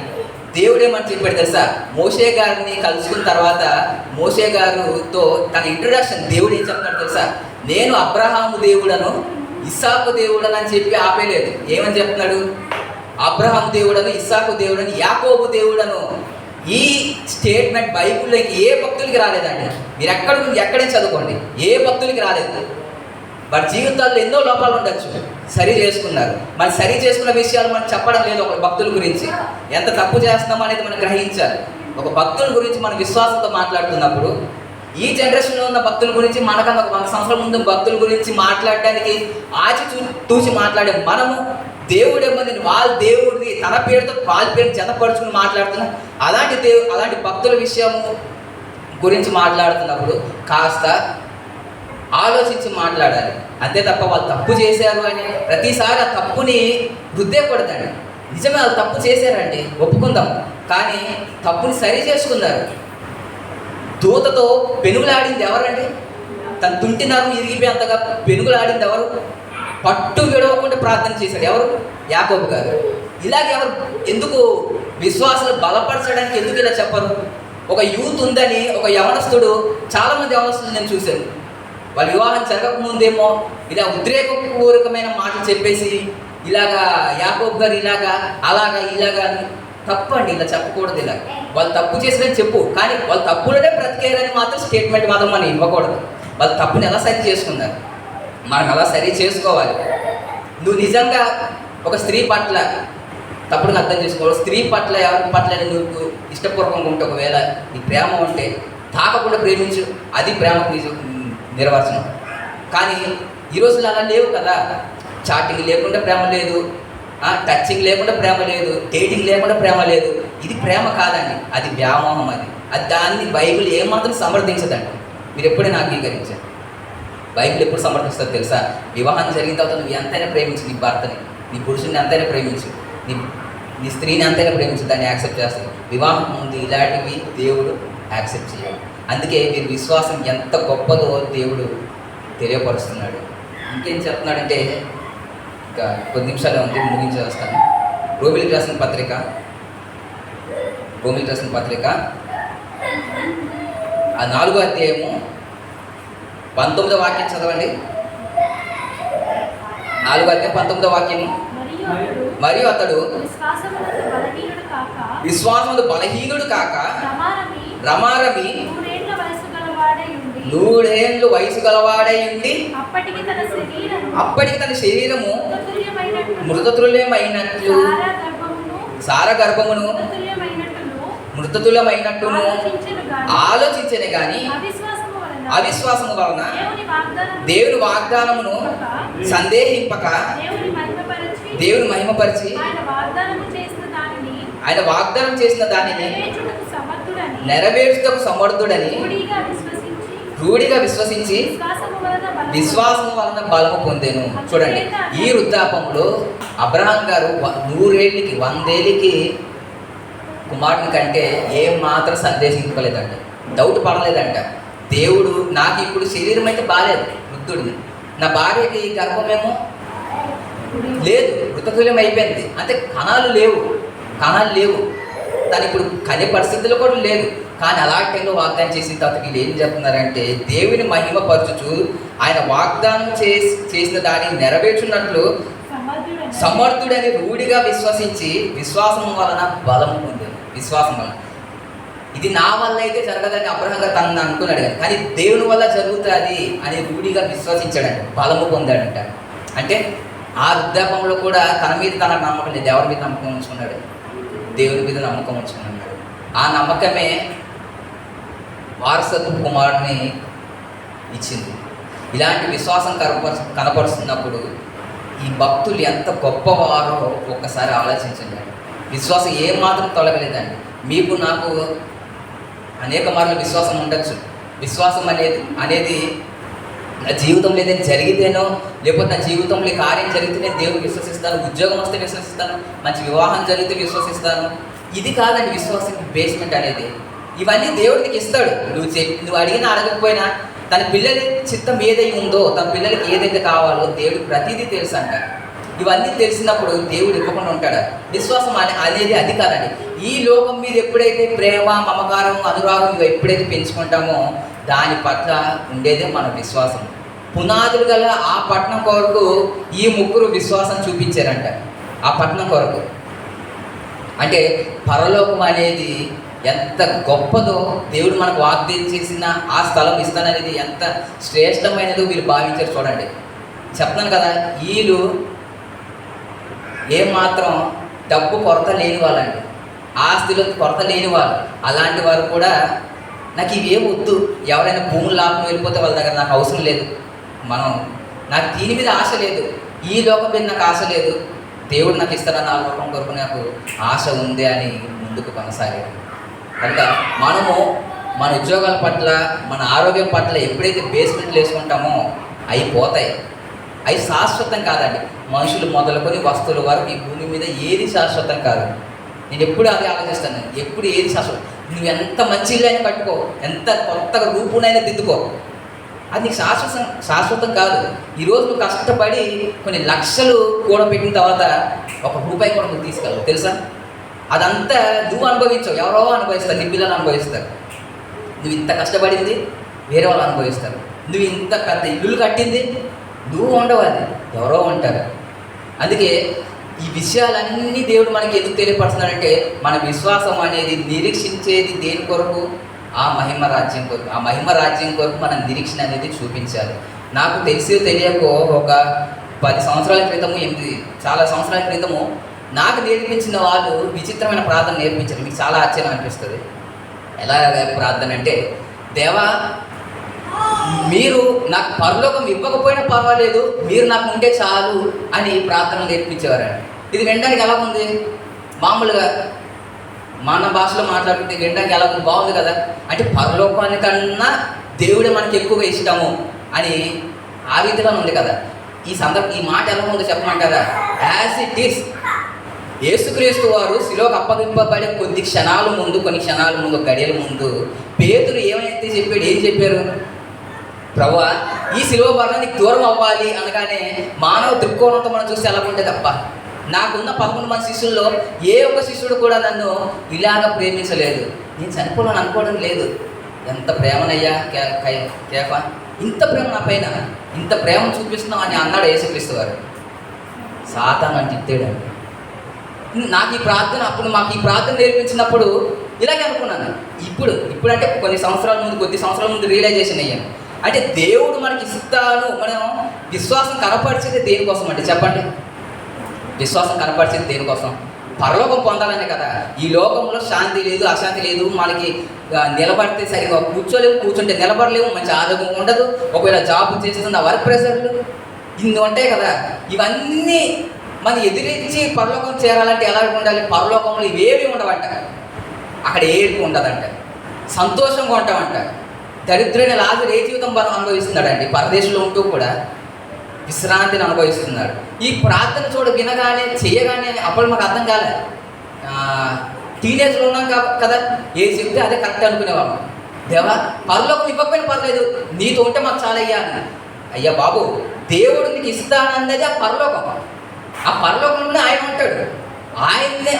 దేవుడు ఏమని చెప్పాడు తెలుసా? మోషే గారిని కలుసుకున్న తర్వాత మోషే గారితో తన ఇంట్రొడక్షన్ దేవుడు ఏం చెప్తున్నాడు తెలుసా? నేను అబ్రహాము దేవుడను, ఇస్సాకు దేవుడను అని చెప్పి ఆపేలేదు. ఏమని చెప్తున్నాడు? అబ్రహాము దేవుడను, ఇస్సాకు దేవుడను, యాకోబు దేవుడను. ఈ స్టేట్మెంట్ బైబిల్లోకి ఏ భక్తులకి రాలేదండి. మీరు ఎక్కడే చదువుకోండి, ఏ భక్తులకి రాలేదు. వారి జీవితాల్లో ఎన్నో లోపాలు ఉండొచ్చు, సరి చేసుకున్నారు. మరి సరి చేసుకున్న విషయాలు మనం చెప్పడం లేదు. ఒక భక్తుల గురించి ఎంత తప్పు చేస్తున్నాం అనేది మనం గ్రహించాలి. ఒక భక్తుల గురించి మన విశ్వాసంతో మాట్లాడుతున్నప్పుడు ఈ జనరేషన్లో ఉన్న భక్తుల గురించి మనకన్నా ఒక 100 సంవత్సరాల ముందు భక్తుల గురించి మాట్లాడడానికి తూచి మాట్లాడే మనము దేవుడేమని వాళ్ళ దేవుడిని తన పేరుతో వాళ్ళ పేరు జతపరుచుకుని మాట్లాడుతున్నాం. అలాంటి భక్తుల విషయం గురించి మాట్లాడుతున్నప్పుడు కాస్త ఆలోచించి మాట్లాడాలి. అంతే తప్ప వాళ్ళు తప్పు చేశారు అని ప్రతిసారి ఆ తప్పుని రుద్దేకూడదండి. నిజమే, వాళ్ళు తప్పు చేశారండి, ఒప్పుకుందాం. కానీ తప్పుని సరి చేసుకున్నారు. దూతతో పెనుగులాడింది ఎవరండి? తన తుంటి నరం ఇరిగిపోయేంతగా పెనుగులాడింది ఎవరు? పట్టు విడవకుండా ప్రార్థన చేశాడు ఎవరు? యాకోబు గారు. ఇలాగే ఎవరు? ఎందుకు విశ్వాసాలు బలపరచడానికి ఎందుకు ఇలా చెప్పరు? ఒక యూత్ ఉందని ఒక యవనస్తుడు, చాలామంది యవనస్తులు నేను చూశాను, వాళ్ళ వివాహం జరగకముందేమో ఇలా ఉద్రేకపూర్వకమైన మాటలు చెప్పేసి ఇలాగా యాకోబు గారు ఇలాగా ఇలాగా తప్పండి, ఇలా చెప్పకూడదు. ఇలా వాళ్ళు తప్పు చేసినని చెప్పు, కానీ వాళ్ళు తప్పులనే బ్రతికేయాలని మాత్రం స్టేట్మెంట్ మాత్రం మనం ఇవ్వకూడదు. వాళ్ళు తప్పుని ఎలా సరి చేసుకున్నారు, మనం ఎలా సరి చేసుకోవాలి. నువ్వు నిజంగా ఒక స్త్రీ పట్ల తప్పుడుగా అర్థం చేసుకోవాలి. స్త్రీ పట్ల ఎవరి పట్ల నువ్వు ఇష్టపూర్వకంగా ఉంటే, ఒకవేళ నీ ప్రేమ ఉంటే తాకకుండా ప్రేమించు, అది ప్రేమకు నిర్వచనం. కానీ ఈరోజులు అలా లేవు కదా. చాటింగ్ లేకుండా ప్రేమ లేదు, టచింగ్ లేకుండా ప్రేమ లేదు, డేటింగ్ లేకుండా ప్రేమ లేదు. ఇది ప్రేమ కాదండి, అది వ్యామోహం. అది దాన్ని బైబిల్ ఏమాత్రం సమర్థించదండి. మీరు ఎప్పుడైనా అంగీకరించారు? బైబిల్ ఎప్పుడు సమర్థిస్తుంది తెలుసా? వివాహం జరిగిన తర్వాత నువ్వు ఎంతైనా ప్రేమించు నీ భర్తని, నీ పురుషుని ఎంతైనా ప్రేమించు, నీ స్త్రీని ఎంతైనా ప్రేమించు, దాన్ని యాక్సెప్ట్ చేస్తాడు. వివాహం ముందు ఇలాంటివి దేవుడు యాక్సెప్ట్ చేయాలి. అందుకే మీరు విశ్వాసం ఎంత గొప్పదో దేవుడు తెలియపరుస్తున్నాడు. ఇంకేం చెప్తున్నాడంటే, ఇంకా కొద్ది నిమిషాలు ఉంది, ముగించేస్తాను. రోమిలికి రాసిన పత్రిక రోమిలకు రాసిన పత్రిక ఆ 4వ అధ్యాయము 19వ వాక్యం చదవండి. 4వ అధ్యాయం 19వ వాక్యము. మరియు అతడు విశ్వాసముందు బలహీనుడు కాక రమారమి 100 వయసు గలవాడై ఉండి అప్పటికి తన శరీరము మృతతుల్యమైనట్లు సార గర్భమును మృతతుల్యమైనట్టును ఆలోచించను గాని అవిశ్వాసము వలన దేవుని వాగ్దానమును సందేహింపక దేవుని మహిమపరిచి ఆయన వాగ్దానం చేసిన దానిని నెరవేర్చుటకు సమర్థుడని రూఢిగా విశ్వసించి విశ్వాసము వలన బలము పొందెను. చూడండి, ఈ వృద్ధాపంలో అబ్రహాం గారు 100 ఏళ్ళకి కుమారుని కంటే ఏం మాత్రం సందేశించుకోలేదంట, డౌట్ పడలేదంట. దేవుడు నాకు ఇప్పుడు శరీరం అయితే బాగాలేదు, వృద్ధుడిని, నా భార్యకి గర్భమేమో లేదు, మృతతుల్యం అయిపోయింది, అంటే కణాలు లేవు తను ఇప్పుడు కనే పరిస్థితుల్లో కూడా లేదు. కానీ అలాంటి టైంలో వాగ్దానం చేసిన తర్వాత వీళ్ళు ఏం చెప్తున్నారంటే దేవుని మహిమ పరచుచు ఆయన వాగ్దానం చేసిన దాన్ని నెరవేర్చున్నట్లు సమర్థుడని రూఢిగా విశ్వసించి విశ్వాసం వలన బలం పొందాడు. విశ్వాసం వలన ఇది నా వల్ల అయితే జరగదని అబ్రహాం గారు తనని అనుకున్నాడు, కానీ దేవుని వల్ల జరుగుతుంది అని రూఢిగా విశ్వసించాడంట, బలము పొందాడంట. అంటే ఆ వృద్ధాపంలో కూడా తన మీద తన నమ్మకం లేదు, దేవుని మీద నమ్మకం ఉంచుకున్నాడు, దేవుని మీద నమ్మకం ఉంచుకున్నాడు. ఆ నమ్మకమే వారసత్వ కుమారుడిని ఇచ్చింది. ఇలాంటి విశ్వాసం కనపరుస్తున్నప్పుడు ఈ భక్తులు ఎంత గొప్పవారో ఒక్కసారి ఆలోచించండి. విశ్వాసం ఏమాత్రం తొలగలేదండి. మీకు నాకు అనేక మార్లు విశ్వాసం ఉండొచ్చు. విశ్వాసం అనేది నా జీవితంలో ఏదైనా జరిగితేనో, లేకపోతే నా జీవితంలో ఈ కార్యం జరిగితేనే దేవుడు విశ్వసిస్తాను, ఉద్యోగం వస్తే విశ్వసిస్తాను, మంచి వివాహం జరిగితే విశ్వసిస్తాను. ఇది కాదండి విశ్వాసం బేస్మెంట్ అనేది. ఇవన్నీ దేవుడికి ఇస్తాడు. నువ్వు అడిగినా అడగకపోయినా తన పిల్లల చిత్తం ఏదై ఉందో, తన పిల్లలకి ఏదైతే కావాలో దేవుడికి ప్రతిదీ తెలుసు అంట. ఇవన్నీ తెలిసినప్పుడు దేవుడు ఇవ్వకుండా ఉంటాడా? విశ్వాసం అనేది అది కాదండి. ఈ లోకం మీద ఎప్పుడైతే ప్రేమ, మమకారం, అనురాగం ఇవి ఎప్పుడైతే పెంచుకుంటామో దాని పట్ల ఉండేదే మన విశ్వాసం. పునాదులు గల ఆ పట్టణం కొరకు ఈ 3 విశ్వాసం చూపించారంట. ఆ పట్టణం కొరకు అంటే పరలోకం అనేది ఎంత గొప్పదో, దేవుడు మనకు వాగ్దానం చేసిన ఆ స్థలం ఇస్తాననేది ఎంత శ్రేష్టమైనదో వీళ్ళు భావించారు. చూడండి, చెప్తున్నాను కదా, వీళ్ళు ఏమాత్రం డబ్బు కొరత లేని వాళ్ళండి, ఆస్తిలో కొరత లేని వాళ్ళు. అలాంటి వారు కూడా నాకు ఇవేం వద్దు, ఎవరైనా భూములు లాభం వెళ్ళిపోతే వాళ్ళ దగ్గర నాకు అవసరం లేదు, నాకు దీని మీద ఆశ లేదు, ఈ లోకం మీద నాకు ఆశ లేదు, దేవుడు నాకు ఇస్తాడన్న ఆ లోకం కొరకు నాకు ఆశ ఉంది అని ముందుకు కొనసాగారు. కనుక మనము మన ఉద్యోగాల పట్ల, మన ఆరోగ్యం పట్ల ఎప్పుడైతే బేస్మెంట్లు వేసుకుంటామో అవి పోతాయి. అవి శాశ్వతం కాదండి. మనుషులు మొదలుకొని వస్తువుల వరకు ఈ భూమి మీద ఏది శాశ్వతం కాదు. నేను ఎప్పుడు అదే ఆలోచిస్తాను, ఎప్పుడు ఏది శాశ్వతం. నువ్వు ఎంత మంచి ఇల్లు అయినా కట్టుకో, ఎంత కొత్తగా రూపునైనా దిద్దుకో, అది నీకు శాశ్వతం కాదు. ఈరోజు నువ్వు కష్టపడి కొన్ని లక్షలు కూడబెట్టిన తర్వాత ₹1 కూడా నువ్వు తీసుకెళ్ళవు, తెలుసా? అదంతా నువ్వు అనుభవించవు, ఎవరో అనుభవిస్తారు, నీ పిల్లలు అనుభవిస్తారు. నువ్వు ఇంత కష్టపడింది వేరే వాళ్ళు అనుభవిస్తారు. నువ్వు ఇంత పెద్ద ఇల్లులు కట్టింది నువ్వు ఉండవు, అది ఎవరో ఉంటారు. అందుకే ఈ విషయాలన్నీ దేవుడు మనకి ఎందుకు తెలియపరుస్తున్నాడంటే మన విశ్వాసం అనేది నిరీక్షించేది దేని కొరకు? ఆ మహిమ రాజ్యం కొరకు. ఆ మహిమ రాజ్యం కొరకు మన నిరీక్షణ అనేది చూపించాలి. నాకు తెలిసి తెలియకో ఒక 10 సంవత్సరాల క్రితము, చాలా సంవత్సరాల క్రితము నాకు నేర్పించిన వాళ్ళు విచిత్రమైన ప్రార్థన నేర్పించారు. మీకు చాలా ఆశ్చర్యం అనిపిస్తుంది. ఎలా ప్రార్థన అంటే, దేవా మీరు నాకు పరలోకం ఇవ్వకపోయినా పర్వాలేదు, మీరు నాకు ఉంటే చాలు అని ప్రార్థనలు నేర్పించేవారండి. ఇది వినడానికి ఎలా ఉంది? మామూలుగా మన భాషలో మాట్లాడుకుంటే వినడానికి ఎలా ఉంది? బాగుంది కదా. అంటే పరలోకానికన్నా దేవుడే మనకి ఎక్కువగా ఇష్టము అని ఆ రీతిలో ఉంది కదా. ఈ మాట ఎలా ఉందో చెప్పమంటారా? As it is. యేసుక్రీస్తు వారు శిలోకు అప్పగింపబడే కొన్ని క్షణాల ముందు గడియల ముందు పేతురు ఏమైతే చెప్పాడు? ఏం చెప్పారు? ప్రభువా, ఈ శిలువ మరణానికి దూరం అవ్వాలి అనగానే మానవ దృక్కోణంతో మనం చూస్తే ఎలా ఉంటుంది? తప్ప నాకున్న 11 మంది శిష్యుల్లో ఏ ఒక్క శిష్యుడు కూడా నన్ను ఇలాగ ప్రేమించలేదు. నేను చనిపోవాలని అనుకోవడం లేదు. ఎంత ప్రేమనయ్యా కేఫా, ఇంత ప్రేమ నా పైన, ఇంత ప్రేమ చూపిస్తున్నావు అని అన్నాడు యేసుక్రీస్తు వారు. సాతాను అని తిట్టాడండి. నాకు ఈ ప్రార్థన, అప్పుడు మాకు ఈ ప్రార్థన నేర్పించినప్పుడు ఇలాగే అనుకున్నాను. ఇప్పుడంటే కొద్ది సంవత్సరాల ముందు రియలైజేషన్ అయ్యాను. అంటే దేవుడు మనకి ఇస్తాను, మనం విశ్వాసం కనపరిచేది దేనికోసం అంటే చెప్పండి? విశ్వాసం కనపరిచేది దేనికోసం? పరలోకం పొందాలనే కదా. ఈ లోకంలో శాంతి లేదు, అశాంతి లేదు. మనకి నిలబడితే సరిగా కూర్చుంటే నిలబడలేము, మంచి ఆరోగ్యం ఉండదు. ఒకవేళ జాబ్ చేస్తున్న వర్క్ ప్రెషర్లు ఇన్ని ఉంటాయి కదా. ఇవన్నీ మనం ఎదిరించి పరలోకం చేరాలంటే ఎలా ఉండాలి? పరలోకంలో ఇవేవి ఉండవంట. అక్కడ ఏడుపు ఉండదంట, సంతోషంగా ఉంటామంట. దరిద్రుడైన లాజరు ఏ జీవితం అనుభవిస్తున్నాడండి? పరదేశంలో ఉంటూ కూడా విశ్రాంతిని అనుభవిస్తున్నాడు. ఈ ప్రార్థన వినగానే చేయగానే అప్పుడు మాకు అర్థం కాలే. టీనేజ్లో ఉన్నాం కదా, ఏది చెప్తే అదే కరెక్ట్ అనుకునేవాళ్ళం. దేవా, పరలోకం ఇవ్వకపోయినా పర్లేదు, నీతో ఉంటే మాకు చాలా అయ్యా అని. అయ్యా బాబు, దేవుడు నీకు ఇస్తానన్నది ఆ పరలోకం. ఆ పరలోకంలోనే ఆయన ఉంటాడు.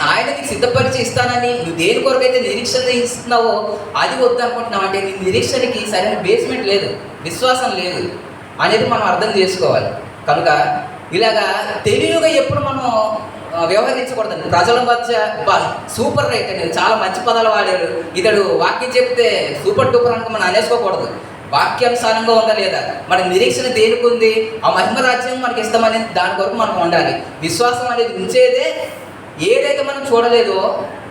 ఆయన నీకు సిద్ధపరిచి ఇస్తానని నువ్వు దేని కొరకైతే నిరీక్షణ ఇస్తున్నావో అది వద్దు అనుకుంటున్నావు అంటే నీ నిరీక్షణకి సరైన బేస్మెంట్ లేదు, విశ్వాసం లేదు అనేది మనం అర్థం చేసుకోవాలి. కనుక ఇలాగా తెలివిగా ఎప్పుడు మనం వ్యవహరించకూడదండి. ప్రజల మధ్య సూపర్ రైట్ అనేది చాలా మంచి పదాలు వాడాడు, ఇతడు వాక్యం చెప్తే సూపర్ డూపర్ అనుకో మనం అనేసుకోకూడదు. వాక్యానుసారంగా ఉందా లేదా, మన నిరీక్షణ దేనికి ఉంది, ఆ మహిమ రాజ్యం మనకి ఇస్తామనేది దాని కొరకు మనం ఉండాలి. విశ్వాసం అనేది ఉంచేదే ఏదైతే మనం చూడలేదో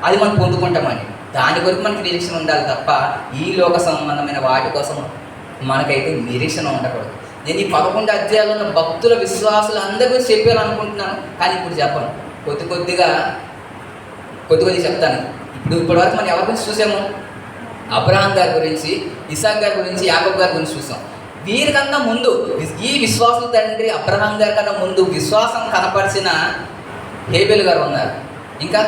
అది మనం పొందుకుంటామని, దాని కొరకు మనకి నిరీక్షణ ఉండాలి తప్ప ఈ లోక సంబంధమైన వాటి కోసం మనకైతే నిరీక్షణ ఉండకూడదు. నేను ఈ 11 అధ్యాయాలు ఉన్న భక్తుల విశ్వాసులు అందరి గురించి చెప్పాను అనుకుంటున్నాను, కానీ ఇప్పుడు చెప్పను. కొద్దిగా చెప్తాను. ఇప్పటివరకు మనం ఎవరి గురించి చూసాము? అబ్రహాం గారి గురించి, ఇసాక్ గారి గురించి, యాకోబు గారి గురించి చూసాం. వీరికన్నా ముందు, ఈ విశ్వాసుల తండ్రి అబ్రహాం గారి కన్నా ముందు విశ్వాసం కనపరిచిన హేబెల్ గారు ఉన్నారు, ఇంకా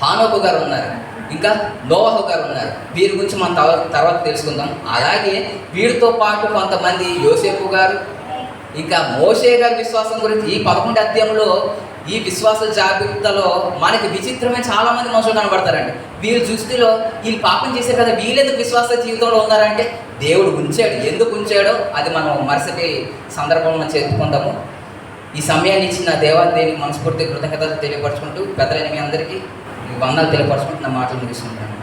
హానోకు గారు ఉన్నారు, ఇంకా నోవహు గారు ఉన్నారు. వీరి గురించి మనం తర్వాత తెలుసుకుందాం. అలాగే వీరితో పాటు కొంతమంది యోసేపు గారు, ఇంకా మోషే గారి విశ్వాసం గురించి ఈ 11 అధ్యాయంలో ఈ విశ్వాస జాబితాలో మనకి విచిత్రమైన చాలామంది మనుషులు కనబడతారండి. వీళ్ళు దృష్టిలో వీళ్ళు పాపం చేశారు కదా, వీళ్ళెందుకు విశ్వాస జీవితంలో ఉన్నారంటే దేవుడు ఉంచాడు. ఎందుకు ఉంచాడో అది మనం మరుసటి సందర్భంలో చెప్పుకుందాము. ఈ సమయాన్ని ఇచ్చిన దేవాదేవికి మనస్ఫూర్తి కృతజ్ఞతలు తెలియపరచుకుంటూ, పెద్దలైన మీ అందరికీ వందలు తెలియపరచుకుంటూ నా మాటలు ముగిస్తున్నాను.